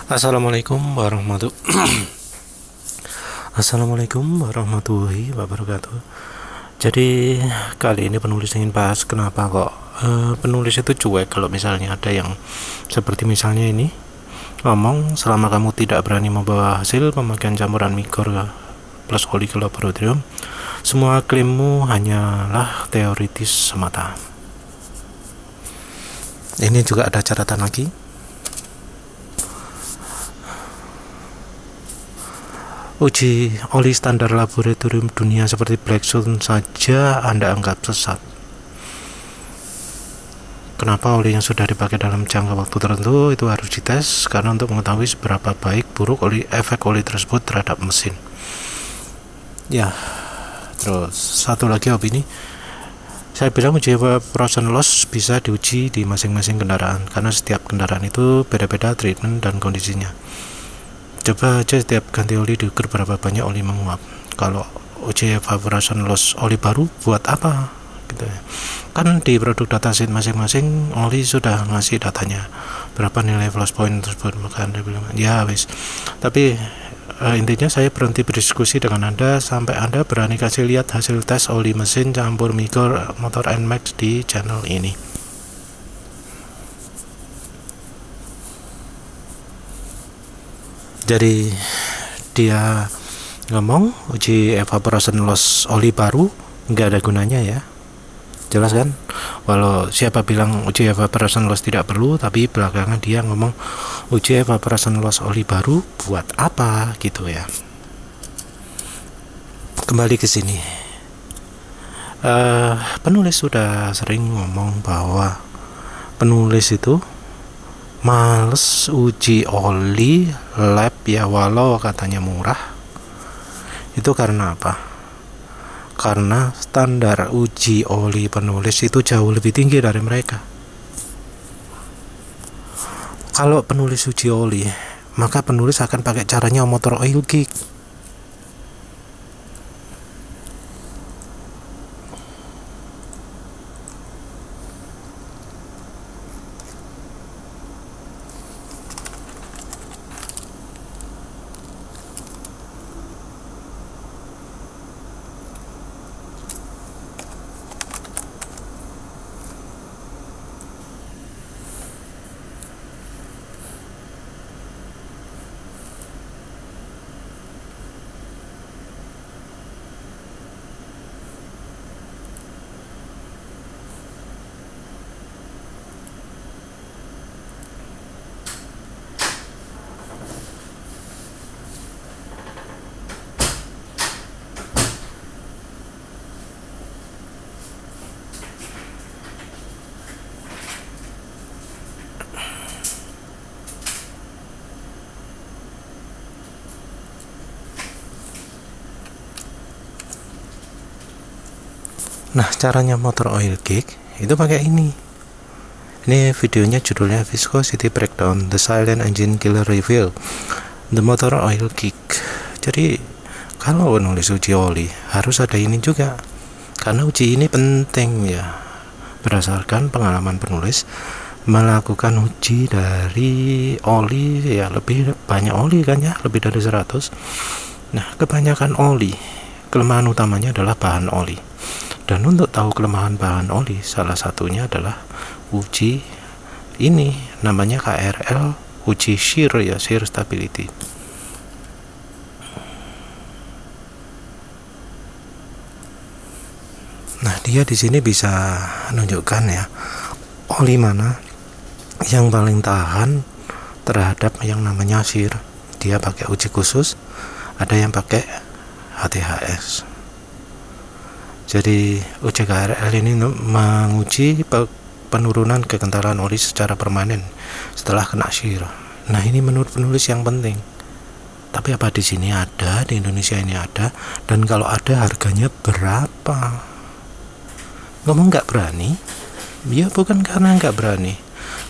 Assalamualaikum warahmatullahi wabarakatuh. Jadi kali ini penulis ingin bahas kenapa kok penulis itu cuek kalau misalnya ada yang seperti misalnya ini ngomong, selama kamu tidak berani membawa hasil pemakaian campuran migor plus oli ke laboratorium, semua klaimmu hanyalah teoritis semata. Ini juga ada catatan lagi. Uji oli standar laboratorium dunia seperti Blackstone saja Anda anggap sesat. Kenapa oli yang sudah dipakai dalam jangka waktu tertentu itu harus dites? Karena untuk mengetahui seberapa baik buruk efek oli tersebut terhadap mesin. Ya, terus satu lagi opini. Saya bilang uji evaporation loss bisa diuji di masing-masing kendaraan karena setiap kendaraan itu beda-beda treatment dan kondisinya. Coba aja setiap ganti oli diukur berapa banyak oli menguap. Kalau uji evaporation loss oli baru buat apa gitu ya. Kan di produk datasheet masing-masing oli sudah ngasih datanya berapa nilai loss point tersebut, maka Anda bilang ya wis. Tapi intinya saya berhenti berdiskusi dengan Anda sampai Anda berani kasih lihat hasil tes oli mesin campur migor motor NMAX di channel ini. Jadi dia ngomong uji evaporation loss oli baru nggak ada gunanya ya, jelas kan? Walau siapa bilang uji evaporation loss tidak perlu, tapi belakangan dia ngomong uji evaporation loss oli baru buat apa gitu ya. Kembali ke sini, penulis sudah sering ngomong bahwa penulis itu males uji oli lab ya, walau katanya murah. Itu karena apa? Karena standar uji oli penulis itu jauh lebih tinggi dari mereka. Kalau penulis uji oli, maka penulis akan pakai caranya motor oil kick. Nah, caranya motor oil kick itu pakai ini. Ini videonya judulnya Viscosity Breakdown, The Silent Engine Killer Reveal, The Motor Oil Kick. Jadi kalau nulis uji oli harus ada ini juga, karena uji ini penting ya. Berdasarkan pengalaman penulis melakukan uji dari oli ya, lebih banyak oli kan ya, lebih dari 100. Nah, kebanyakan oli, kelemahan utamanya adalah bahan oli. Dan untuk tahu kelemahan bahan oli, salah satunya adalah uji ini, namanya KRL, uji shear ya, shear stability. Nah, dia di sini bisa menunjukkan ya, oli mana yang paling tahan terhadap yang namanya shear. Dia pakai uji khusus, ada yang pakai HTHS. Jadi uji KRL ini menguji penurunan kekentalan oli secara permanen setelah kena shear. Nah, ini menurut penulis yang penting. Tapi apa di sini ada, di Indonesia ini ada, dan kalau ada harganya berapa? Ngomong nggak berani? Ya bukan karena nggak berani,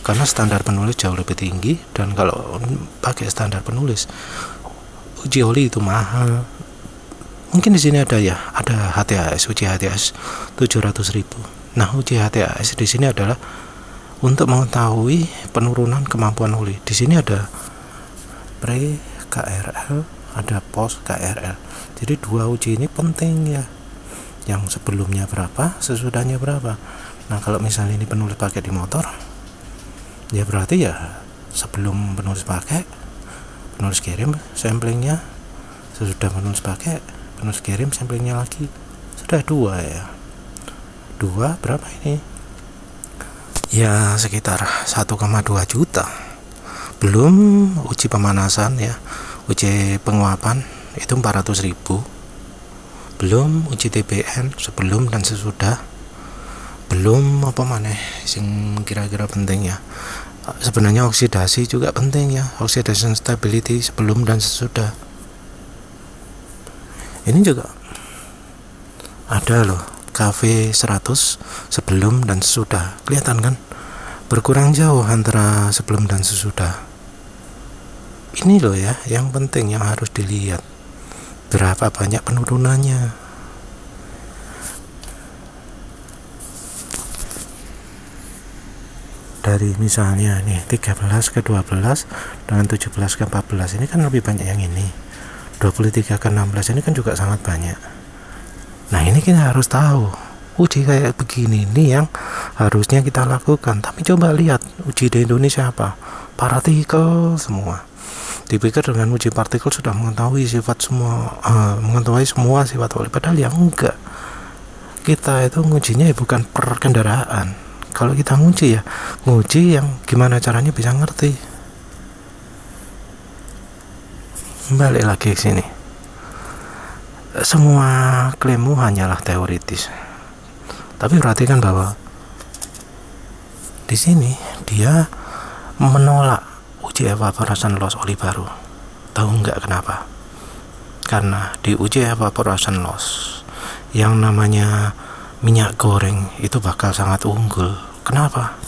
karena standar penulis jauh lebih tinggi, dan kalau pakai standar penulis uji oli itu mahal. Mungkin di sini ada ya, ada HTHS, uji HTHS 700.000. Nah, uji HTHS di sini adalah untuk mengetahui penurunan kemampuan oli. Di sini ada pre KRL, ada post KRL. Jadi dua uji ini penting ya. Yang sebelumnya berapa, sesudahnya berapa. Nah kalau misalnya ini penulis pakai di motor, ya berarti ya sebelum penulis pakai, penulis kirim samplingnya, sesudah penulis pakai, penulis kirim samplingnya lagi. Sudah dua ya. Dua berapa ini? Ya sekitar 1,2 juta. Belum uji pemanasan ya, uji penguapan itu 400.000. Belum uji TBN sebelum dan sesudah. Belum apa maneh sing kira-kira penting ya. Sebenarnya oksidasi juga penting ya, oxidation stability sebelum dan sesudah. Ini juga ada loh, KV 100 sebelum dan sesudah. Kelihatan kan? Berkurang jauh antara sebelum dan sesudah. Ini loh ya, yang penting yang harus dilihat. Berapa banyak penurunannya. Dari misalnya nih 13 ke 12 dengan 17 ke 14 ini kan lebih banyak yang ini. 23 ke 16 ini kan juga sangat banyak. Nah ini kita harus tahu uji kayak begini ini yang harusnya kita lakukan. Tapi coba lihat uji di Indonesia apa? Partikel semua. Dipikir dengan uji partikel sudah mengetahui sifat semua, mengetahui semua sifat oli, padahal yang enggak. Kita itu ngujinya ya bukan per kendaraan. Kalau kita nguji ya nguji yang gimana caranya bisa ngerti. Balik lagi ke sini. Semua klaimmu hanyalah teoritis. Tapi perhatikan bahwa di sini dia menolak uji evaporation loss oli baru. Tahu nggak kenapa? Karena di uji evaporation loss yang namanya minyak goreng itu bakal sangat unggul. Kenapa?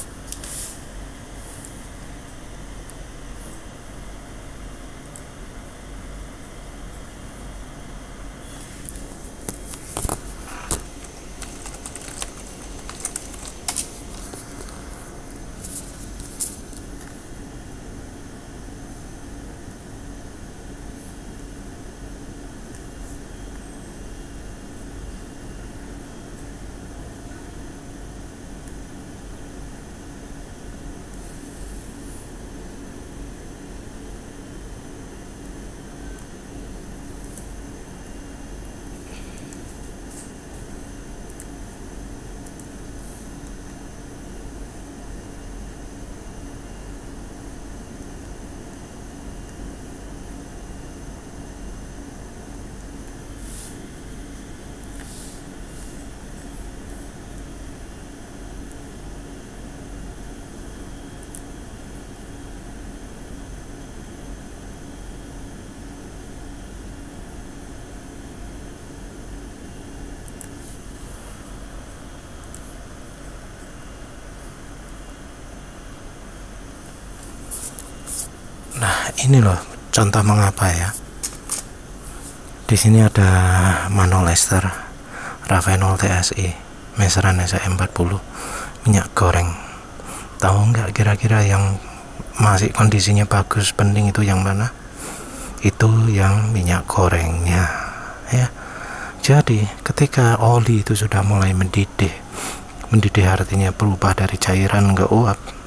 Nah, ini loh contoh mengapa ya. Di sini ada manol ester, Ravenol TSI, meseran SE40, minyak goreng. Tahu nggak kira-kira yang masih kondisinya bagus, penting itu yang mana? Itu yang minyak gorengnya ya. Jadi ketika oli itu sudah mulai mendidih artinya berubah dari cairan ke uap.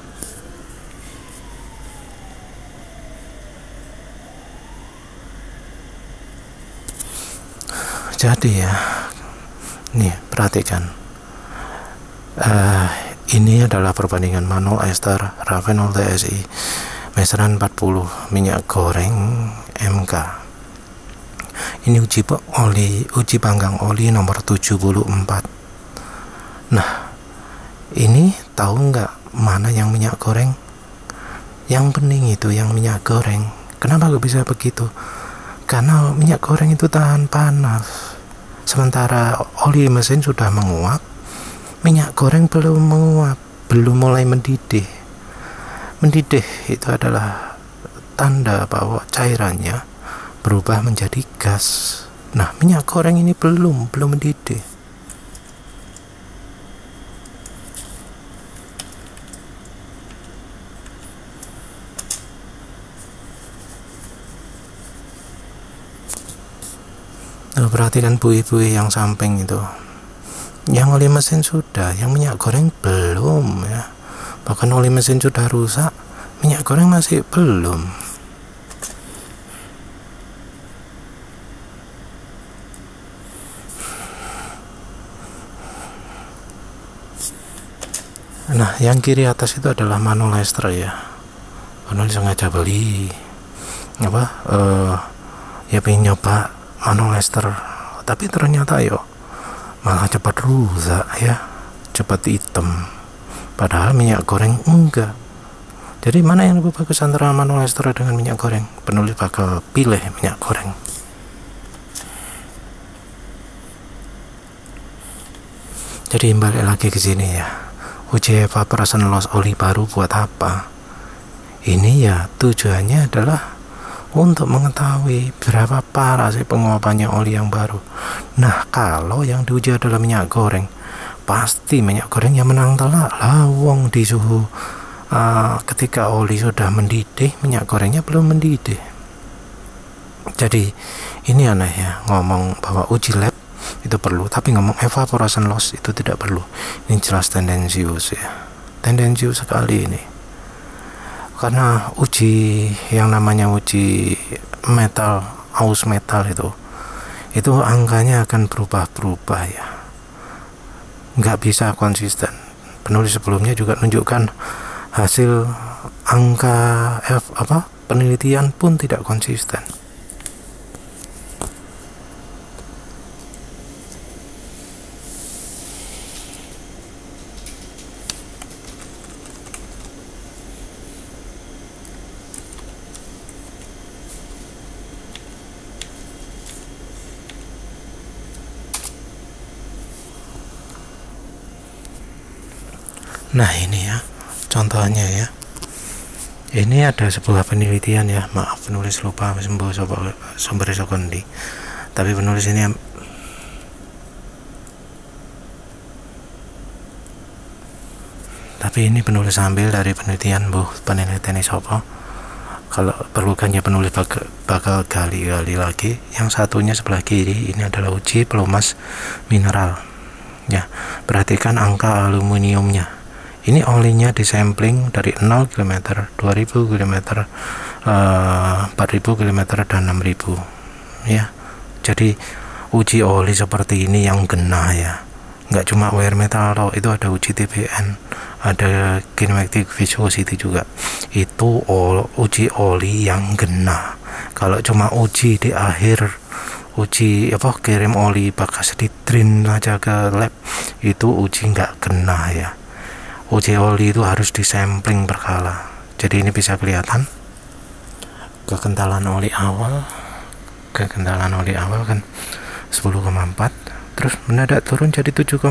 Jadi ya, nih perhatikan, ini adalah perbandingan manol ester Ravenol TSI meseran 40 minyak goreng MK. Ini uji panggang oli nomor 74. Nah, ini tahu nggak mana yang minyak goreng? Yang bening itu yang minyak goreng. Kenapa kok bisa begitu? Karena minyak goreng itu tahan panas. Sementara oli mesin sudah menguap, minyak goreng belum menguap, belum mulai mendidih. Mendidih itu adalah tanda bahwa cairannya berubah menjadi gas. Nah, minyak goreng ini belum mendidih. Tuh, perhatikan buih-buih yang samping itu. Yang oli mesin sudah, yang minyak goreng belum ya. Bahkan oli mesin sudah rusak, minyak goreng masih belum. Nah, yang kiri atas itu adalah manolester ya. Karena sengaja beli ya pengen nyoba manolester, tapi ternyata malah cepat rusak ya, cepat hitam, padahal minyak goreng enggak. Jadi mana yang lebih bagus antara manolester dengan minyak goreng? Penulis bakal pilih minyak goreng. Jadi balik lagi ke sini ya, uji evaporation loss oli baru buat apa? Ini ya tujuannya adalah untuk mengetahui berapa parah sih penguapannya oli yang baru. Nah, kalau yang diuji adalah minyak goreng, pasti minyak goreng yang menang telak. Lawong di suhu ketika oli sudah mendidih, minyak gorengnya belum mendidih. Jadi ini aneh ya, ngomong bahwa uji lab itu perlu, tapi ngomong evaporation loss itu tidak perlu. Ini jelas tendensius ya, tendensius sekali ini. Karena uji yang namanya uji metal, aus metal itu angkanya akan berubah-berubah ya, nggak bisa konsisten. Penulis sebelumnya juga menunjukkan hasil angka penelitian pun tidak konsisten. Nah ini ya contohnya ya, ini ada sebuah penelitian ya, maaf penulis lupa sumber sekondi, tapi penulis ini penulis ambil dari penelitian penelitian sopo. Kalau perlu kan ya penulis bakal gali-gali lagi. Yang satunya sebelah kiri ini adalah uji pelumas mineral ya. Perhatikan angka aluminiumnya. Ini olinya disampling dari 0 km, 2000 km, 4000 km, dan 6000 ya. Jadi uji oli seperti ini yang genah ya, nggak cuma wear metal loh, itu ada uji TPN, ada kinematic viscosity juga. Itu uji oli yang genah. Kalau cuma uji di akhir, uji kirim oli bekas di drain aja ke lab, itu uji nggak genah ya. Uji oli itu harus disampling berkala. Jadi ini bisa kelihatan kekentalan oli awal kan 10,4, terus mendadak turun jadi 7,4,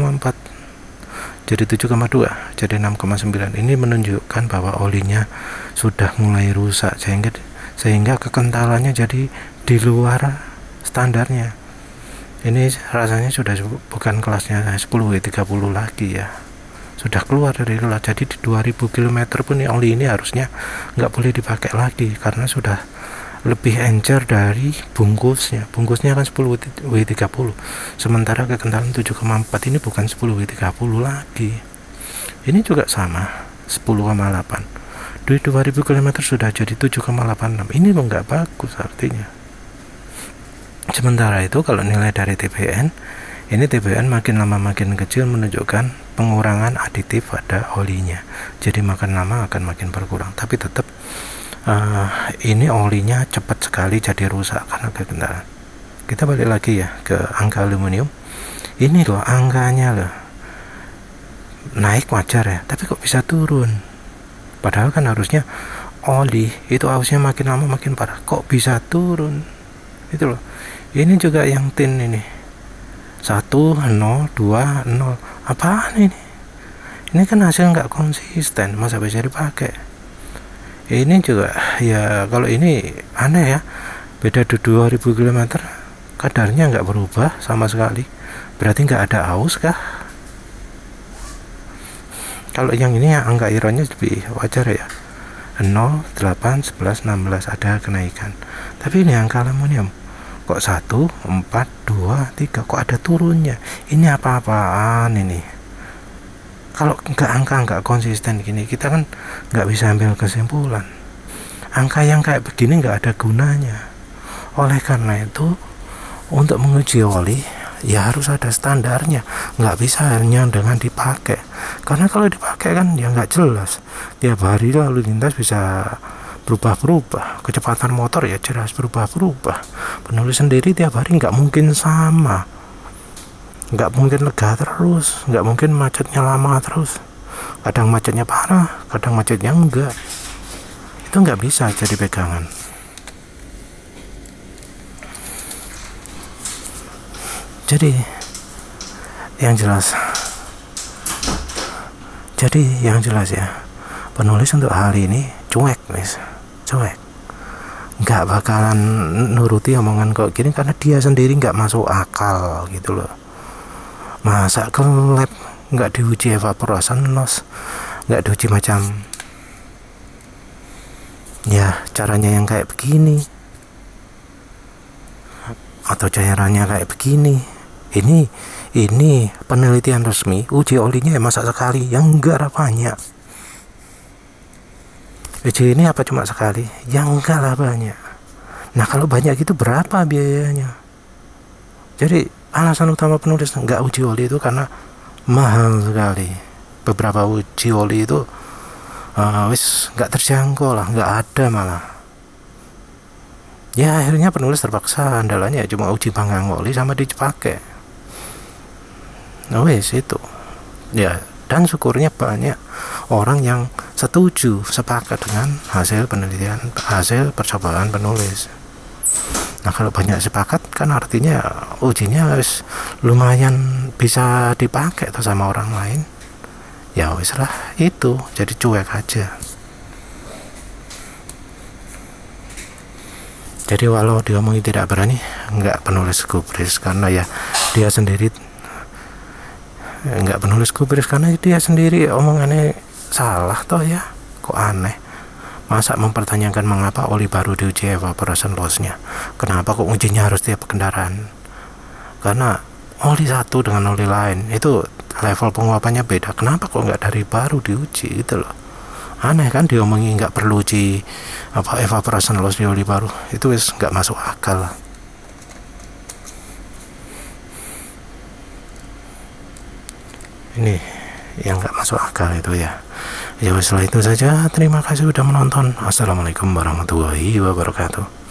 jadi 7,2, jadi 6,9. Ini menunjukkan bahwa olinya sudah mulai rusak, sehingga kekentalannya jadi di luar standarnya. Ini rasanya sudah bukan kelasnya 10W30 lagi ya, sudah keluar dari kelas. Jadi di 2000 km pun oli ini harusnya nggak boleh dipakai lagi, karena sudah lebih encer dari bungkusnya kan 10W30, sementara kekentalan 7,4 ini bukan 10W30 lagi. Ini juga sama 10,8, di 2000 km sudah jadi 7,86. ini nggak bagus artinya. Sementara itu kalau nilai dari TPN, ini TPN makin lama makin kecil, menunjukkan pengurangan aditif pada olinya. Jadi makin lama akan makin berkurang, tapi tetap ini olinya cepat sekali jadi rusak karena kekentalan. Kita balik lagi ya ke angka aluminium. Ini loh angkanya loh, naik wajar ya, tapi kok bisa turun? Padahal kan harusnya oli itu ausnya makin lama makin parah, kok bisa turun? Itu loh. Ini juga yang tin ini 1, 0, 2, 0. Apaan ini? Ini kan hasil nggak konsisten, masa bisa dipakai? Ini juga ya, kalau ini aneh ya, beda 2000 km kadarnya nggak berubah sama sekali, berarti nggak ada aus kah? Kalau yang ini ya, angka ironnya lebih wajar ya, 0, 8, 11, 16 ada kenaikan. Tapi ini angka aluminium kok 1, 4, 2, 3 kok ada turunnya, ini apa-apaan ini. Kalau angka nggak konsisten gini, kita kan nggak bisa ambil kesimpulan. Angka yang kayak begini nggak ada gunanya. Oleh karena itu, untuk menguji oli ya harus ada standarnya, nggak bisa hanya dengan dipakai. Karena kalau dipakai kan ya nggak jelas, tiap hari lalu lintas bisa berubah-berubah, kecepatan motor ya jelas berubah-berubah. Penulis sendiri tiap hari nggak mungkin sama, nggak mungkin lega terus, nggak mungkin macetnya lama terus. Kadang macetnya parah, kadang macetnya enggak. Itu nggak bisa jadi pegangan. Jadi yang jelas ya, penulis untuk hari ini cuek, nggak bakalan nuruti omongan kok gini, karena dia sendiri nggak masuk akal gitu loh. Masa ke lab nggak diuji evaporation loss, nggak diuji macam ya caranya yang kayak begini, atau caranya kayak begini. Ini penelitian resmi, uji olinya ya masa sekali, yang enggak lah banyak. Uji ini apa cuma sekali, yang enggak lah banyak. Nah kalau banyak itu berapa biayanya? Jadi alasan utama penulis enggak uji oli itu karena mahal sekali. Beberapa uji oli itu wis nggak terjangkau lah, nggak ada malah. Ya akhirnya penulis terpaksa andalannya cuma uji panggang oli sama dipakai. Wis itu ya, dan syukurnya banyak orang yang setuju, sepakat dengan hasil penelitian, hasil percobaan penulis. Nah kalau banyak sepakat kan artinya ujinya wis lumayan bisa dipakai tuh sama orang lain. Ya wis lah, itu jadi cuek aja. Jadi walau diomongin tidak berani, nggak penulis gubris, karena ya dia sendiri nggak penulis gubris karena dia sendiri omongannya salah toh ya. Kok aneh, masa mempertanyakan mengapa oli baru diuji evaporation loss-nya, kenapa kok ujinya harus tiap kendaraan? Karena oli satu dengan oli lain itu level penguapannya beda, kenapa kok nggak dari baru diuji gitu loh. Aneh kan diomongin nggak perlu uji evaporation loss di oli baru, itu wis nggak masuk akal. Ini yang nggak masuk akal itu ya. Ya setelah itu saja, terima kasih sudah menonton. Assalamualaikum warahmatullahi wabarakatuh.